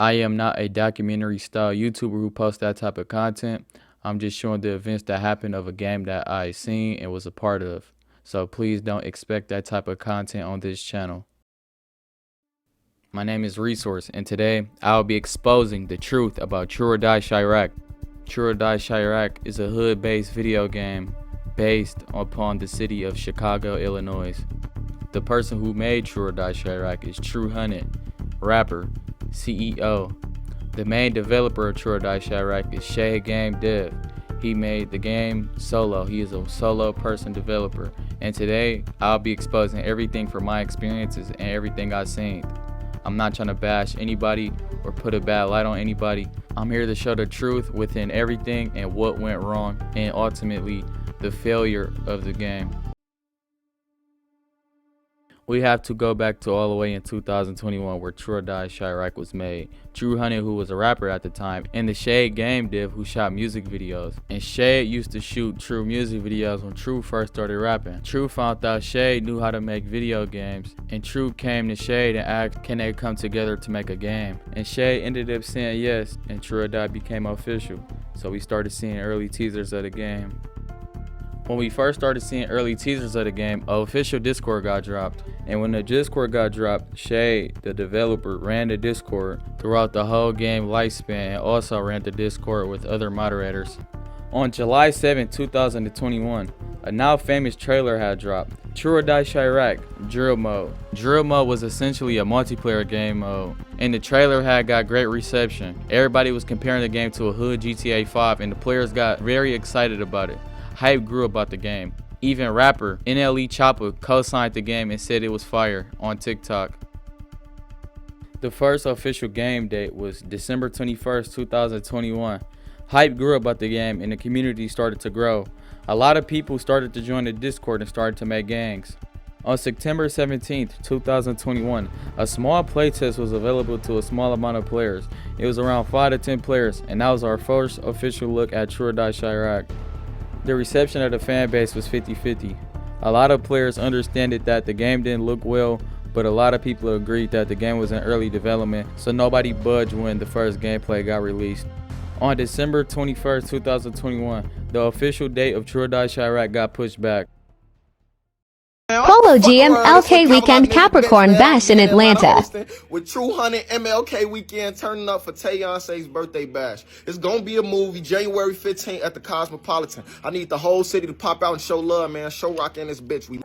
I am not a documentary style YouTuber who posts that type of content. I'm just showing the events that happened of a game that I seen and was a part of. So please don't expect that type of content on this channel. My name is Resource, and today I'll be exposing the truth about TruOrDieChiraq. TruOrDieChiraq is a hood-based video game based upon the city of Chicago, Illinois. The person who made TruOrDieChiraq is TruHunnit, rapper, CEO. The main developer of TruOrDieChiraq is ChicagoGame dev. He made the game solo. He is a solo person developer. And today I'll be exposing everything from my experiences and everything I've seen. I'm not trying to bash anybody or put a bad light on anybody. I'm here to show the truth within everything and what went wrong and ultimately the failure of the game. We have to go back to all the way in 2021 where TruOrDieChiraq was made. TruHunnit, who was a rapper at the time, and the ChicagoGame dev who shot music videos. And Shade used to shoot Tru music videos when Tru first started rapping. Tru found out Shade knew how to make video games, and Tru came to Shade and asked, can they come together to make a game? And Shade ended up saying yes, and TruOrDie became official. So we started seeing early teasers of the game. When we first started seeing early teasers of the game, an official Discord got dropped. And when the Discord got dropped, Shade, the developer, ran the Discord throughout the whole game lifespan and also ran the Discord with other moderators. On July 7, 2021, a now famous trailer had dropped. TruOrDieChiraq Drill Mode. Drill Mode was essentially a multiplayer game mode, and the trailer had got great reception. Everybody was comparing the game to a hood GTA 5, and the players got very excited about it. Hype grew about the game. Even rapper NLE Choppa co-signed the game and said it was fire on TikTok. The first official game date was December 21st, 2021. Hype grew about the game and the community started to grow. A lot of people started to join the Discord and started to make gangs. On September 17th, 2021, a small playtest was available to a small amount of players. It was around 5 to 10 players, and that was our first official look at TruOrDieChiraq. The reception of the fan base was 50-50. A lot of players understood that the game didn't look well, but a lot of people agreed that the game was in early development, so nobody budged when the first gameplay got released. On December 21st, 2021, the official date of TruOrDieChiraq got pushed back. Polo GMLK Weekend Capricorn Bash in Atlanta. With TruHunnit MLK Weekend turning up for Tayonce's birthday bash. It's gonna be a movie January 15th at the Cosmopolitan. I need the whole city to pop out and show love, man. Show rock in this bitch.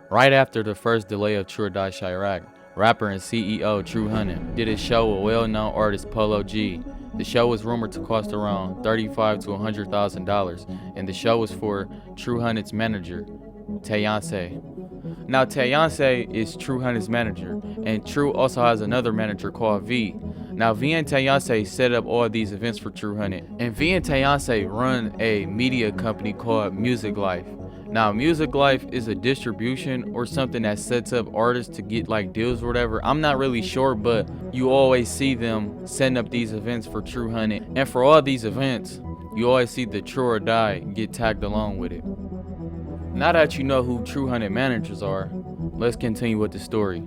Right after the first delay of TruOrDieChiraq, rapper and CEO TruHunnit did a show with well-known artist Polo G. The show was rumored to cost around $35,000 to $100,000, and the show was for TruHunnit's manager, Tayonce. Now Tayonce is TruHunnit's manager, and Tru also has another manager called V. Now V and Tayonce set up all these events for TruHunnit, and V and Tayonce run a media company called Music Life. Now Music Life is a distribution or something that sets up artists to get like deals or whatever. I'm not really sure, but you always see them setting up these events for TruHunnit, and for all these events you always see the TruOrDie get tagged along with it. Now that you know who TruHunnit managers are, let's continue with the story.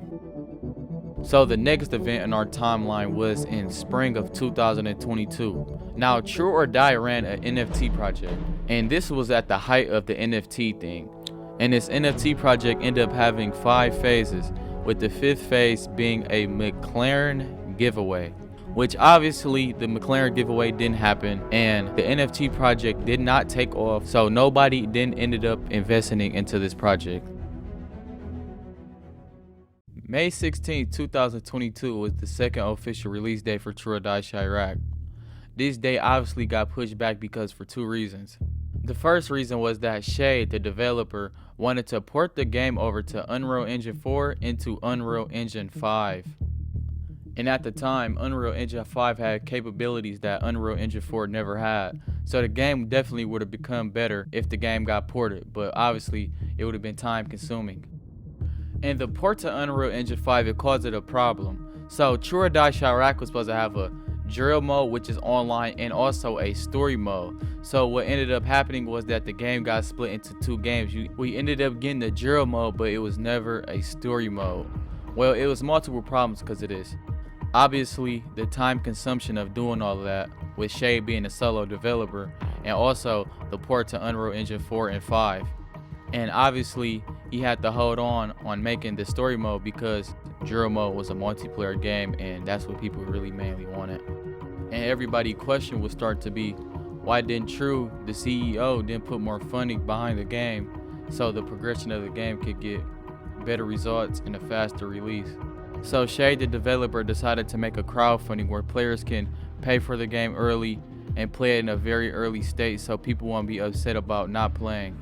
So the next event in our timeline was in spring of 2022. Now TruOrDie ran an NFT project, and this was at the height of the NFT thing. And this NFT project ended up having 5 phases, with the 5th phase being a McLaren giveaway. Which obviously the McLaren giveaway didn't happen, and the NFT project did not take off, so nobody then ended up investing into this project. May 16, 2022 was the second official release date for TruOrDieChiraq. This day obviously got pushed back because for 2 reasons. The first reason was that Shade, the developer, wanted to port the game over to Unreal Engine 4 into Unreal Engine 5. And at the time, Unreal Engine 5 had capabilities that Unreal Engine 4 never had. So the game definitely would have become better if the game got ported, but obviously it would have been time consuming. And the port to Unreal Engine 5, it caused it a problem. So TruOrDieChiraq was supposed to have a drill mode, which is online, and also a story mode. So what ended up happening was that the game got split into 2 games. We ended up getting the drill mode, but it was never a story mode. Well, it was multiple problems because of this. Obviously, the time consumption of doing all of that, with Shay being a solo developer, and also the port to Unreal Engine 4 and 5. And obviously, he had to hold on making the story mode because Drill mode was a multiplayer game, and that's what people really mainly wanted. And everybody's question would start to be, why didn't Tru, the CEO, didn't put more funding behind the game so the progression of the game could get better results and a faster release? So Shay, the developer, decided to make a crowdfunding where players can pay for the game early and play it in a very early state so people won't be upset about not playing.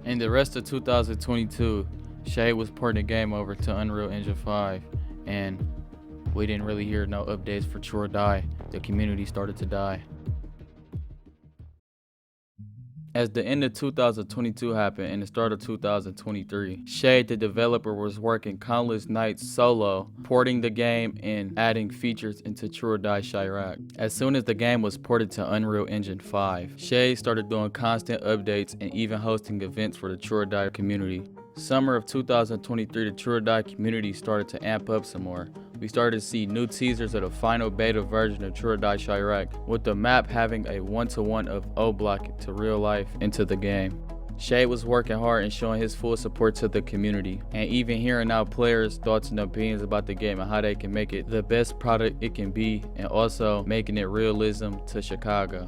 In the rest of 2022, Shay was porting the game over to Unreal Engine 5, and we didn't really hear no updates for TruOrDie. The community started to die. As the end of 2022 happened and the start of 2023, Shay, the developer, was working countless nights solo, porting the game and adding features into TruOrDieChiraq. As soon as the game was ported to Unreal Engine 5, Shay started doing constant updates and even hosting events for the TruOrDie community. Summer of 2023, the TruOrDie community started to amp up some more. We started to see new teasers of the final beta version of TruOrDieChiraq, with the map having a one-to-one of O-Block to real life into the game. Shay was working hard and showing his full support to the community, and even hearing out players' thoughts and opinions about the game and how they can make it the best product it can be, and also making it realism to Chicago.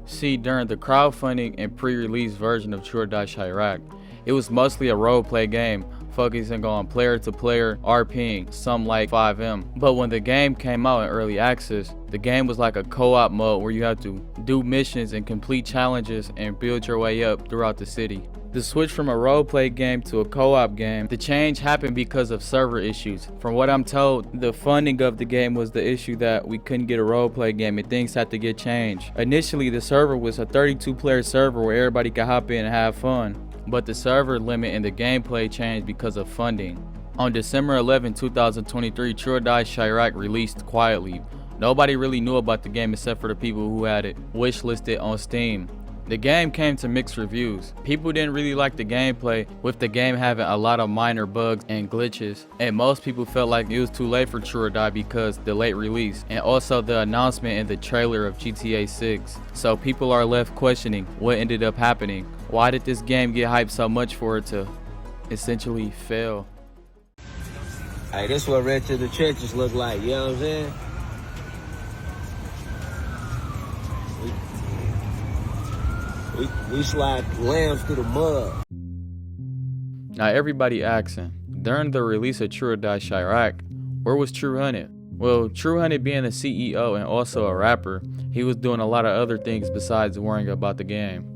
See, during the crowdfunding and pre-release version of TruOrDieChiraq, it was mostly a roleplay game, focusing on player-to-player RPing, some like 5M. But when the game came out in early access, the game was like a co-op mode where you had to do missions and complete challenges and build your way up throughout the city. The switch from a roleplay game to a co-op game, the change happened because of server issues. From what I'm told, the funding of the game was the issue that we couldn't get a roleplay game and things had to get changed. Initially, the server was a 32-player server where everybody could hop in and have fun, but the server limit and the gameplay changed because of funding. On December 11, 2023, TruOrDieChiraq released quietly. Nobody really knew about the game except for the people who had it wishlisted on Steam. The game came to mixed reviews. People didn't really like the gameplay, with the game having a lot of minor bugs and glitches, and most people felt like it was too late for TruOrDie because the late release and also the announcement in the trailer of GTA 6. So people are left questioning what ended up happening. Why did this game get hyped so much for it to essentially fail? Hey, this what Red to the Trenches look like, you know what I'm saying? We slide lambs through the mud. Now everybody asking, during the release of TruOrDieChiraq, where was TruHunnit? Well, TruHunnit being the CEO and also a rapper, he was doing a lot of other things besides worrying about the game.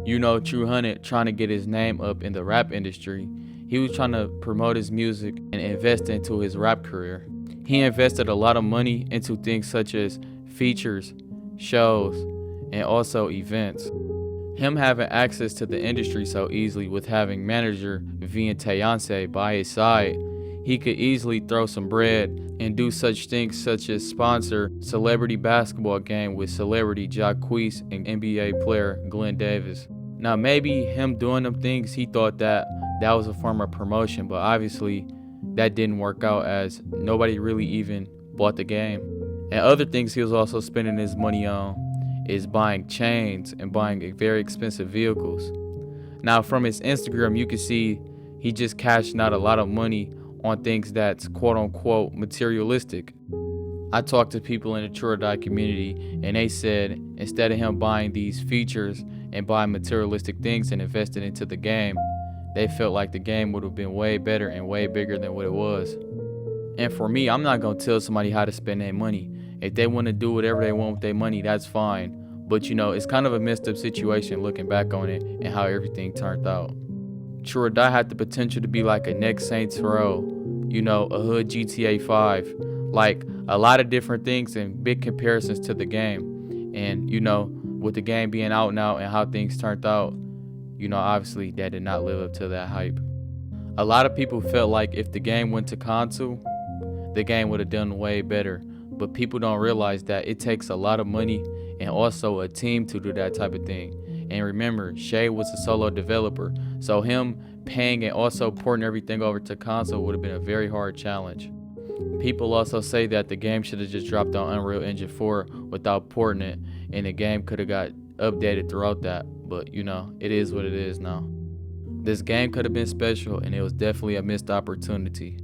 You know, TruHunnit trying to get his name up in the rap industry. He was trying to promote his music and invest into his rap career. He invested a lot of money into things such as features, shows, and also events. Him having access to the industry so easily with having manager Vian by his side, he could easily throw some bread and do such things such as sponsor celebrity basketball game with celebrity Jacquees and NBA player Glenn Davis. Now maybe him doing them things, he thought that was a form of promotion, but obviously that didn't work out as nobody really even bought the game. And other things he was also spending his money on is buying chains and buying very expensive vehicles. Now from his Instagram, you can see he just cashed out a lot of money on things that's quote unquote materialistic. I talked to people in the TruOrDie community and they said instead of him buying these features and buying materialistic things and investing into the game, they felt like the game would have been way better and way bigger than what it was. And for me, I'm not gonna tell somebody how to spend their money. If they want to do whatever they want with their money, that's fine. But you know, it's kind of a messed up situation looking back on it and how everything turned out. TruOrDie had the potential to be like a next Saints Row, you know, a hood GTA 5, like a lot of different things and big comparisons to the game. And you know, with the game being out now and how things turned out, you know, obviously that did not live up to that hype. A lot of people felt like if the game went to console, the game would have done way better. But people don't realize that it takes a lot of money and also a team to do that type of thing. And remember, Shay was a solo developer, so him paying and also porting everything over to console would have been a very hard challenge. People also say that the game should have just dropped on Unreal Engine 4 without porting it, and the game could have got updated throughout that, but you know, it is what it is now. This game could have been special, and it was definitely a missed opportunity.